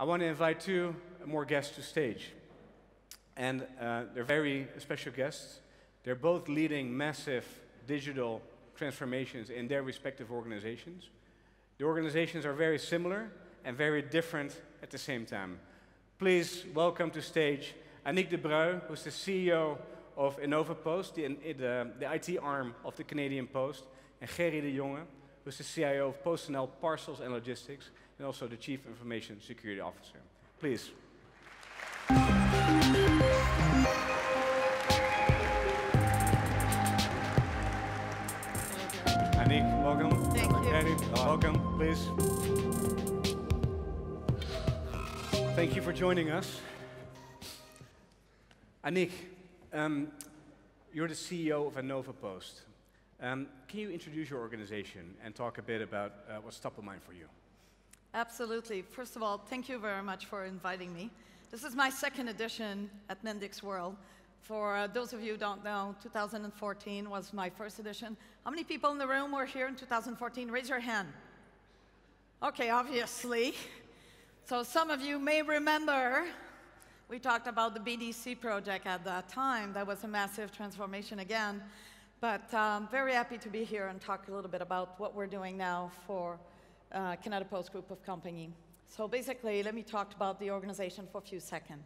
I want to invite two more guests to stage. And they're very special guests. They're both leading massive digital transformations in their respective organizations. The organizations are very similar and very different at the same time. Please welcome to stage Anik Dubreuil, who's the CEO of Innovapost, the IT arm of the Canadian Post, and Gerrie de Jonge, who's the CIO of PostNL Parcels and Logistics, and also the Chief Information Security Officer. Please. Anik, welcome. Thank you. Gerrie, welcome, please. Thank you for joining us. Anik, you're the CEO of Innovapost. Can you introduce your organization and talk a bit about what's top of mind for you? Absolutely. First of all, thank you very much for inviting me. This is my second edition at Mendix World. For those of you who don't know, 2014 was my first edition. How many people in the room were here in 2014? Raise your hand. Okay, obviously. So some of you may remember we talked about the BDC project at that time. That was a massive transformation again. But I'm very happy to be here and talk a little bit about what we're doing now for Canada Post Group of Company. So basically, let me talk about the organization for a few seconds.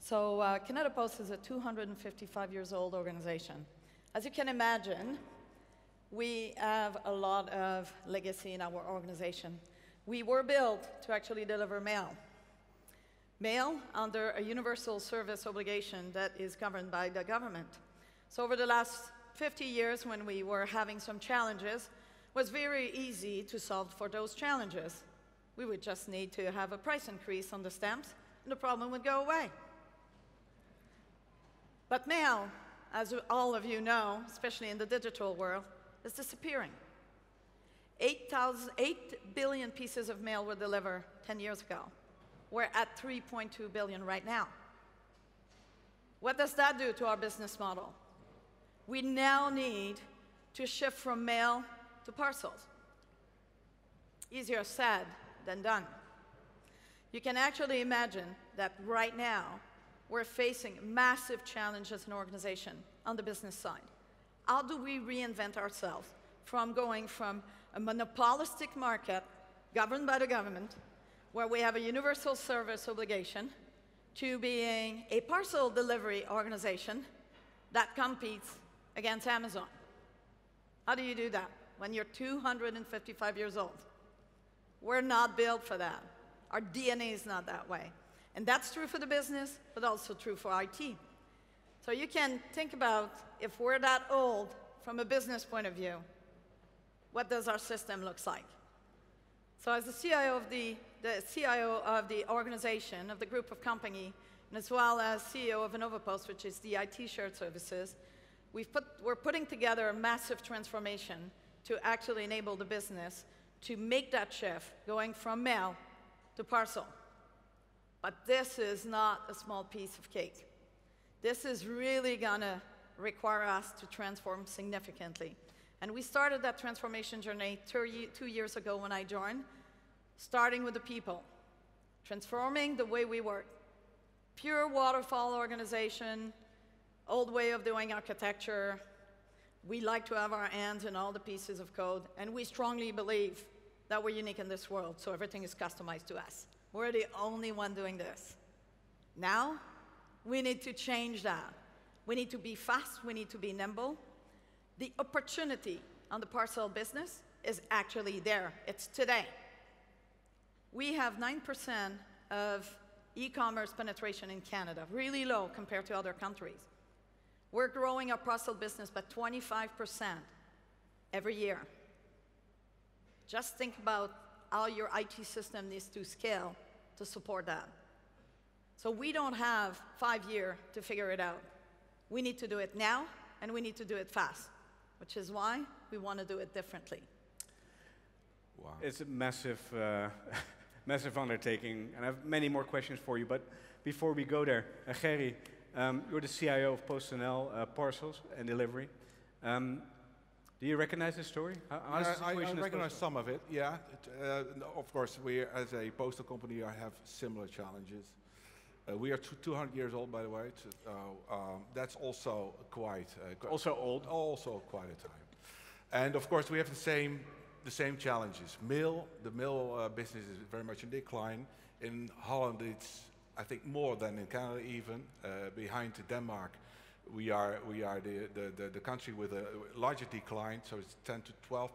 So Canada Post is a 255 years old organization. As you can imagine, we have a lot of legacy in our organization. We were built to actually deliver mail. Mail under a universal service obligation that is governed by the government. So over the last 50 years, when we were having some challenges, it was very easy to solve for those challenges. We would just need to have a price increase on the stamps, and the problem would go away. But mail, as all of you know, especially in the digital world, is disappearing. 8 billion pieces of mail were delivered 10 years ago. We're at 3.2 billion right now. What does that do to our business model? We now need to shift from mail to parcels. Easier said than done. You can actually imagine that right now, we're facing massive challenges in organization on the business side. How do we reinvent ourselves from going from a monopolistic market governed by the government, where we have a universal service obligation, to being a parcel delivery organization that competes against Amazon? How do you do that when you're 255 years old? We're not built for that. Our DNA is not that way. And that's true for the business, but also true for IT. So you can think about, if we're that old from a business point of view, what does our system look like? So as the CIO of the organization, of the group of company, and as well as CEO of Innovapost, which is the IT shared services, we're putting together a massive transformation to actually enable the business to make that shift, going from mail to parcel. But this is not a small piece of cake. This is really gonna require us to transform significantly. And we started that transformation journey 2 years ago when I joined, starting with the people, transforming the way we work. Pure waterfall organization, old way of doing architecture. We like to have our hands in all the pieces of code, and we strongly believe that we're unique in this world, so everything is customized to us. We're the only one doing this. Now, we need to change that. We need to be fast, we need to be nimble. The opportunity on the parcel business is actually there. It's today. We have 9% of e-commerce penetration in Canada, really low compared to other countries. We're growing our parcel business by 25% every year. Just think about how your IT system needs to scale to support that. So we don't have 5 years to figure it out. We need to do it now, and we need to do it fast, which is why we want to do it differently. Wow. It's a massive, massive undertaking, and I have many more questions for you, but before we go there, Gerrie, you're the CIO of PostNL Parcels and Delivery. Do you recognize this story? How's the I situation recognize some of it, yeah. Of course, we as a postal company have similar challenges. We are 200 years old, by the way. That's also quite... Also old. Also quite a time. And of course, we have the same challenges. The mail business is very much in decline. In Holland, it's, I think, more than in Canada even. Behind Denmark, we are the country with a larger decline, so it's 10 to 12%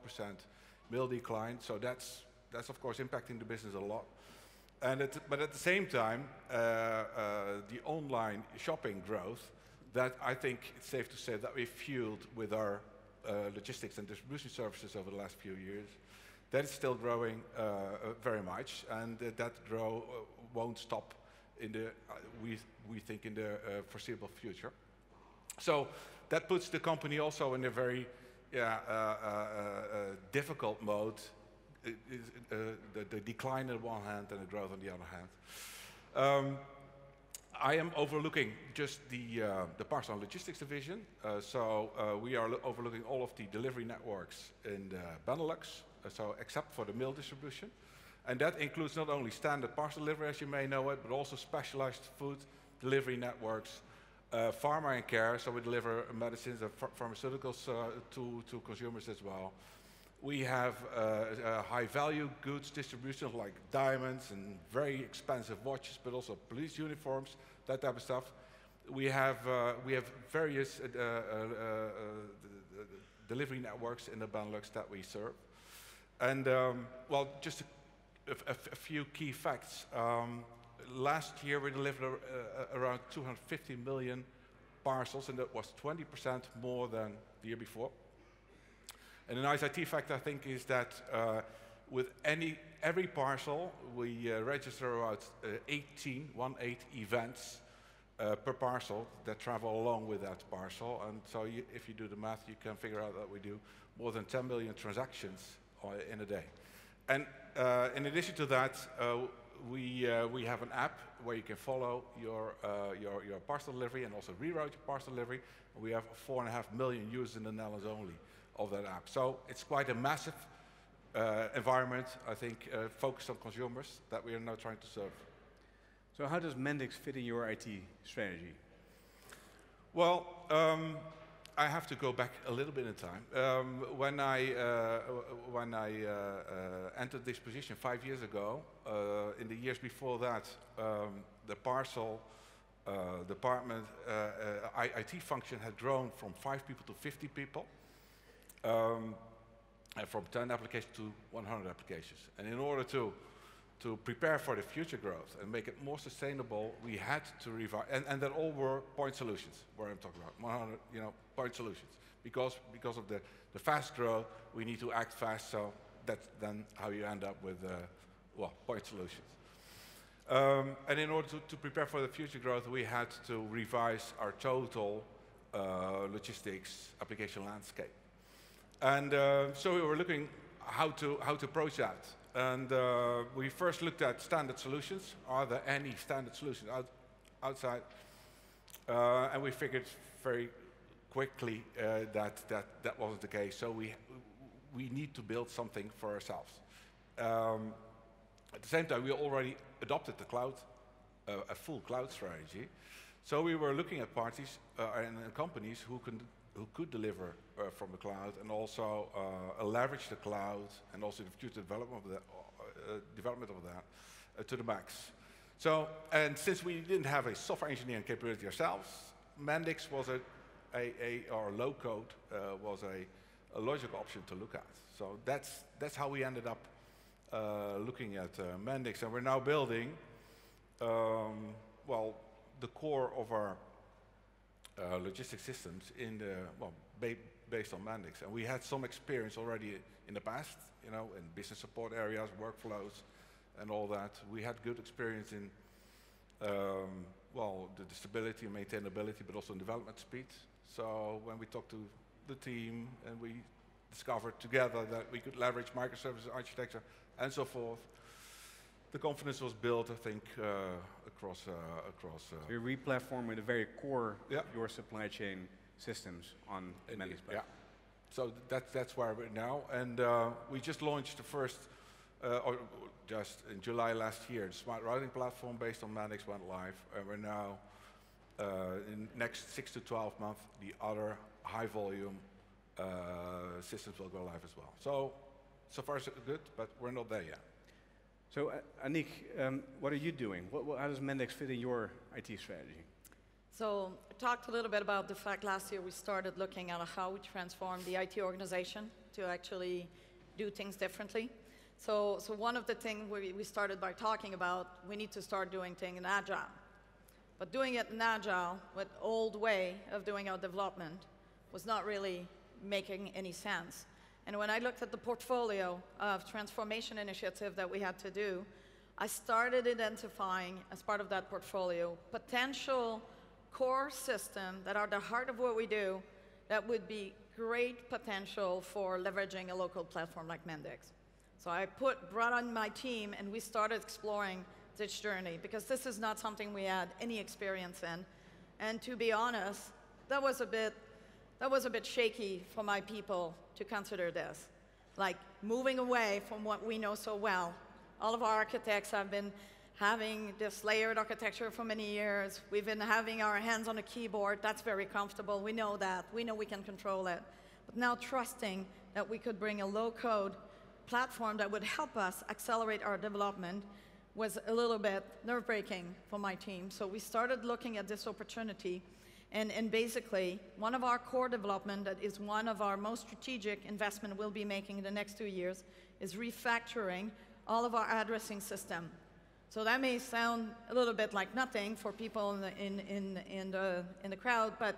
mail decline. So that's of course impacting the business a lot. But at the same time, the online shopping growth, that I think it's safe to say that we fueled with our logistics and distribution services over the last few years, that is still growing very much, and that growth won't stop in the we think in the foreseeable future. So that puts the company also in a very difficult mode. The decline on one hand and the growth on the other hand. I am overlooking just the parcel and logistics division. We are overlooking all of the delivery networks in the Benelux, so except for the mail distribution. And that includes not only standard parcel delivery, as you may know it, but also specialized food delivery networks, pharma and care, so we deliver medicines and pharmaceuticals to consumers as well. We have high-value goods distribution like diamonds and very expensive watches, but also police uniforms, that type of stuff. We have various delivery networks in the Benelux that we serve. And well, just a few key facts. Last year we delivered around 250 million parcels, and that was 20% more than the year before. And a nice IT fact, I think, is that with every parcel, we register about 18 events per parcel that travel along with that parcel. And so if you do the math, you can figure out that we do more than 10 million transactions in a day. And in addition to that, we have an app where you can follow your parcel delivery and also reroute your parcel delivery. We have 4.5 million users in the Netherlands only of that app. So it's quite a massive environment, I think, focused on consumers that we are now trying to serve. So how does Mendix fit in your IT strategy? Well, I have to go back a little bit in time. When I entered this position 5 years ago, in the years before that, the parcel department, IT function had grown from 5 people to 50 people. And from 10 applications to 100 applications. And in order to prepare for the future growth and make it more sustainable, we had to revise, and that all were point solutions, where I'm talking about, 100, point solutions. Because of the fast growth, we need to act fast, so that's then how you end up with, well, point solutions. And in order to prepare for the future growth, we had to revise our total logistics application landscape. And so we were looking how to approach that. And we first looked at standard solutions. Are there any standard solutions outside? And we figured very quickly that wasn't the case. So we need to build something for ourselves. At the same time, we already adopted the cloud, a full cloud strategy. So we were looking at parties and companies who could deliver from the cloud and also leverage the cloud and also the future development of that to the max. So, and since we didn't have a software engineering capability ourselves, Mendix was or low code was a logical option to look at. So that's how we ended up looking at Mendix, and we're now building well, the core of our logistics systems in the, well, based on Mendix. And we had some experience already in the past, in business support areas, workflows, and all that. We had good experience in, well, the stability and maintainability, but also in development speed. So when we talked to the team and we discovered together that we could leverage microservices architecture and so forth, the confidence was built, I think, across. So you re-platform with the very core of your supply chain systems on Mendix. Yeah. So that's where we're now. And we just launched the first, or just in July last year, the smart routing platform based on Mendix went live. And we're now, in next 6 to 12 months, the other high volume systems will go live as well. So far so good, but we're not there yet. So Anik, what are you doing? How does Mendix fit in your IT strategy? So I talked a little bit about the fact last year we started looking at how we transform the IT organization to actually do things differently. So one of the things we started by talking about, we need to start doing things in Agile. But doing it in Agile with old way of doing our development was not really making any sense. And when I looked at the portfolio of transformation initiative that we had to do, I started identifying, as part of that portfolio, potential core systems that are the heart of what we do that would be great potential for leveraging a local platform like Mendix. So I brought on my team, and we started exploring this journey, because this is not something we had any experience in. And to be honest, that was a bit shaky for my people to consider this. Like moving away from what we know so well. All of our architects have been having this layered architecture for many years. We've been having our hands on a keyboard. That's very comfortable. We know that. We know we can control it. But now trusting that we could bring a low-code platform that would help us accelerate our development was a little bit nerve-breaking for my team. So we started looking at this opportunity. And basically, one of our core development that is one of our most strategic investment we'll be making in the next 2 years is refactoring all of our addressing system. So that may sound a little bit like nothing for people in the crowd, but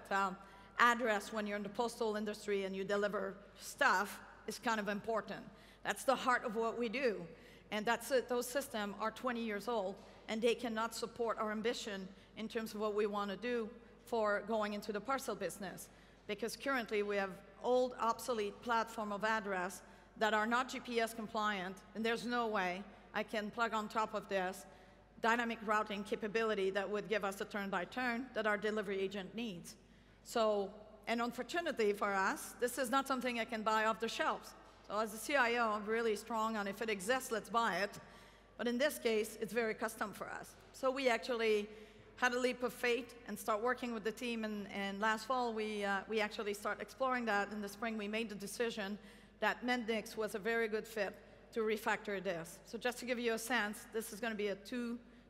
address when you're in the postal industry and you deliver stuff is kind of important. That's the heart of what we do. And that's it. Those systems are 20 years old, and they cannot support our ambition in terms of what we want to do for going into the parcel business. Because currently we have old, obsolete platform of address that are not GPS compliant, and there's no way I can plug on top of this dynamic routing capability that would give us the turn-by-turn that our delivery agent needs. So, and unfortunately for us, this is not something I can buy off the shelves. So as a CIO, I'm really strong on if it exists, let's buy it. But in this case, it's very custom for us. So we actually had a leap of faith and start working with the team, and last fall we actually start exploring that. In the spring we made the decision that Mendix was a very good fit to refactor this. So just to give you a sense, this is going to be a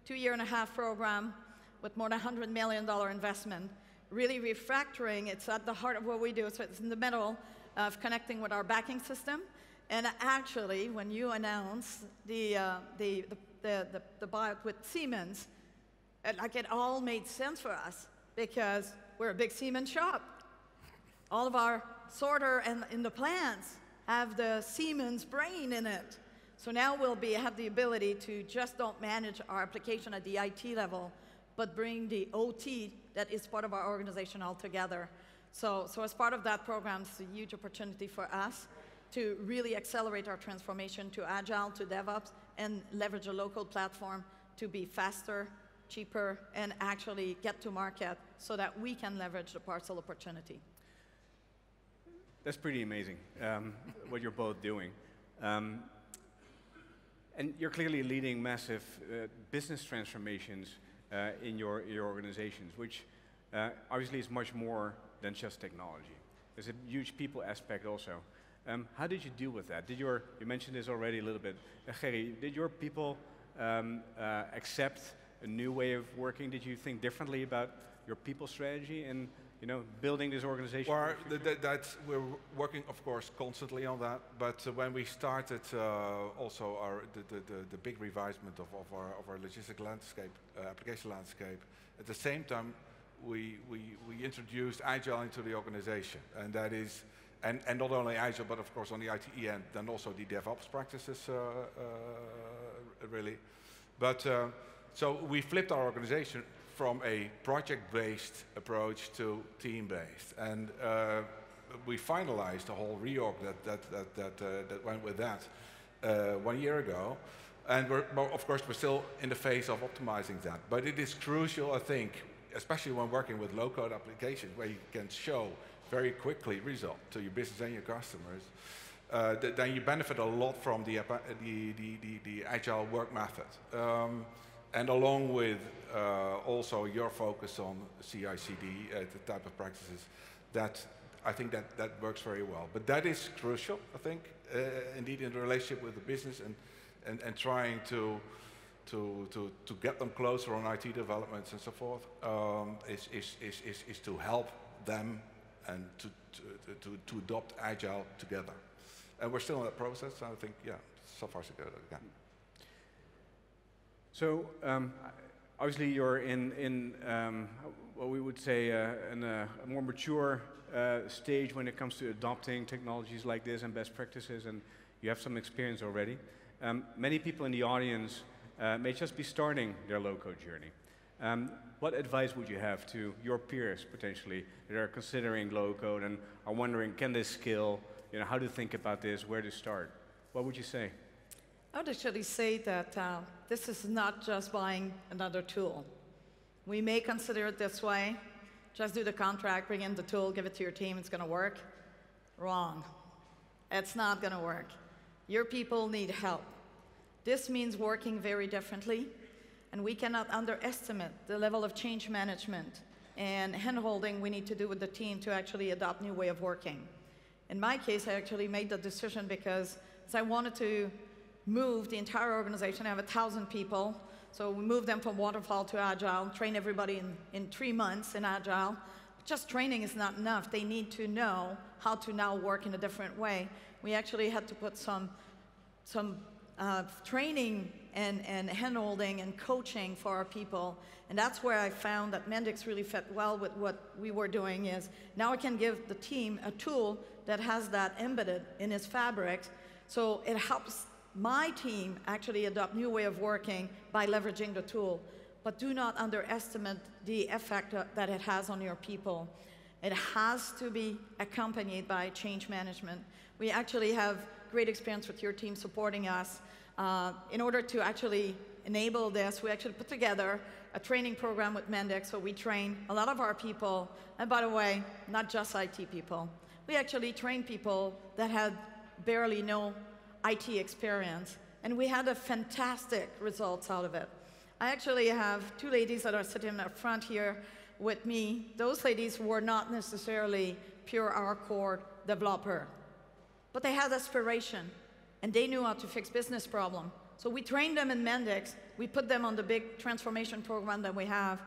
two-year-and-a-half program with more than $100 million investment. Really refactoring, it's at the heart of what we do, so it's in the middle of connecting with our backing system. And actually, when you announce the buyout with Siemens, like it all made sense for us because we're a big Siemens shop. All of our sorter and in the plants have the Siemens brain in it. So now we'll have the ability to just don't manage our application at the IT level, but bring the OT that is part of our organization all together. So as part of that program, it's a huge opportunity for us to really accelerate our transformation to Agile, to DevOps, and leverage a local platform to be faster, cheaper, and actually get to market so that we can leverage the parcel opportunity. That's pretty amazing, what you're both doing. And you're clearly leading massive business transformations in your organizations, which obviously is much more than just technology. There's a huge people aspect also. How did you deal with that? You mentioned this already a little bit. Gerrie, did your people accept a new way of working? Did you think differently about your people strategy and building this organization? Well, we're working, of course, constantly on that. But when we started also the big revisement of our logistic landscape, application landscape, at the same time we introduced Agile into the organization, and that is, and not only Agile, but of course on the ITE end, then also the DevOps practices really. But so we flipped our organization from a project-based approach to team-based, and we finalized a whole reorg that went with that 1 year ago. And of course, we're still in the phase of optimizing that. But it is crucial, I think, especially when working with low-code applications, where you can show very quickly result to your business and your customers, then you benefit a lot from the agile work method. And along with also your focus on CI/CD, the type of practices, I think that works very well. But that is crucial, I think, indeed, in the relationship with the business and trying to get them closer on IT developments and so forth, is to help them and to adopt agile together. And we're still in that process, and I think, yeah, so far so good again. So obviously you're in what we would say in a more mature stage when it comes to adopting technologies like this and best practices, and you have some experience already. Many people in the audience may just be starting their low-code journey. What advice would you have to your peers, potentially, that are considering low-code and are wondering, can this scale, how to think about this, where to start? What would you say? I would actually say that this is not just buying another tool. We may consider it this way: just do the contract, bring in the tool, give it to your team, it's going to work. Wrong. It's not going to work. Your people need help. This means working very differently, and we cannot underestimate the level of change management and hand-holding we need to do with the team to actually adopt a new way of working. In my case, I actually made the decision because I wanted to move the entire organization. I have 1,000 people, so we moved them from waterfall to agile, train everybody in 3 months in agile. Just training is not enough. They need to know how to now work in a different way. We actually had to put some training and hand-holding and coaching for our people, and that's where I found that Mendix really fit well with what we were doing. Is now I can give the team a tool that has that embedded in its fabric, so it helps my team actually adopt a new way of working by leveraging the tool. But do not underestimate the effect that it has on your people. It has to be accompanied by change management. We actually have great experience with your team supporting us. In order to actually enable this, we actually put together a training program with Mendix, so we train a lot of our people, and by the way, not just IT people. We actually train people that had barely no IT experience, and we had a fantastic results out of it. I actually have 2 ladies that are sitting up front here with me. Those ladies were not necessarily pure hardcore developer, but they had aspiration, and they knew how to fix business problem. So we trained them in Mendix. We put them on the big transformation program that we have,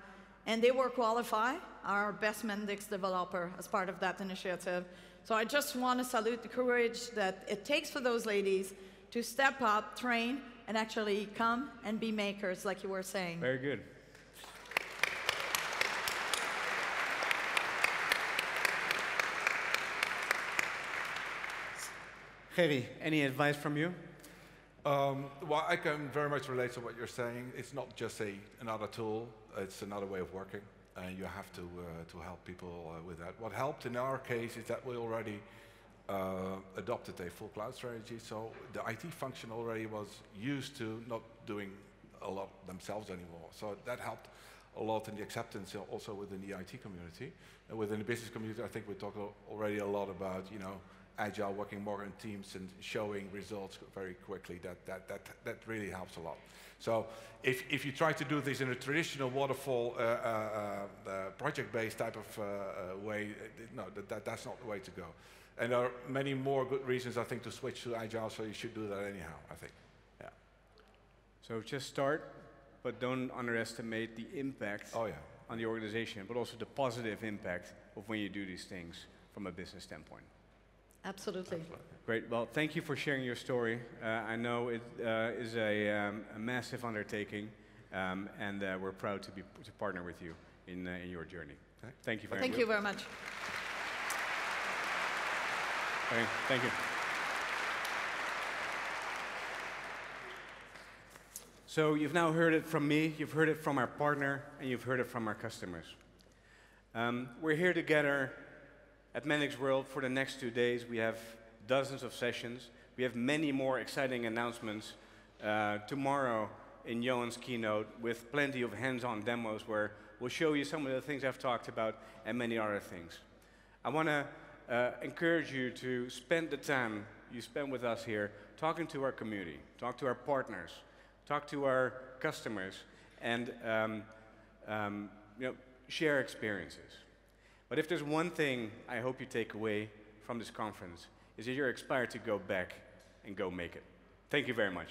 and they were qualified, our best Mendix developer, as part of that initiative. So I just want to salute the courage that it takes for those ladies to step up, train, and actually come and be makers, like you were saying. Very good. Gerrie, any advice from you? Well, I can very much relate to what you're saying. It's not just another tool, it's another way of working. And you have to help people with that. What helped in our case is that we already adopted a full cloud strategy, so the IT function already was used to not doing a lot themselves anymore. So that helped a lot in the acceptance also within the IT community. And within the business community, I think we talked already a lot about, agile, working more in teams and showing results very quickly. That really helps a lot. So if you try to do this in a traditional waterfall project-based type of way, no, that's not the way to go. And there are many more good reasons, I think, to switch to agile, so you should do that anyhow, I think. Yeah. So just start, but don't underestimate the impact on the organization, but also the positive impact of when you do these things from a business standpoint. Absolutely. Great. Well, thank you for sharing your story. I know it is a massive undertaking, and we're proud to partner with you in your journey. Thank you very much. Thank you very much. Thank you. So you've now heard it from me, you've heard it from our partner, and you've heard it from our customers. We're here together at Mendix World for the next 2 days. We have dozens of sessions. We have many more exciting announcements tomorrow in Johan's keynote, with plenty of hands-on demos where we'll show you some of the things I've talked about and many other things. I want to encourage you to spend the time you spend with us here talking to our community, talk to our partners, talk to our customers, and share experiences. But if there's one thing I hope you take away from this conference, is that you're inspired to go back and go make it. Thank you very much.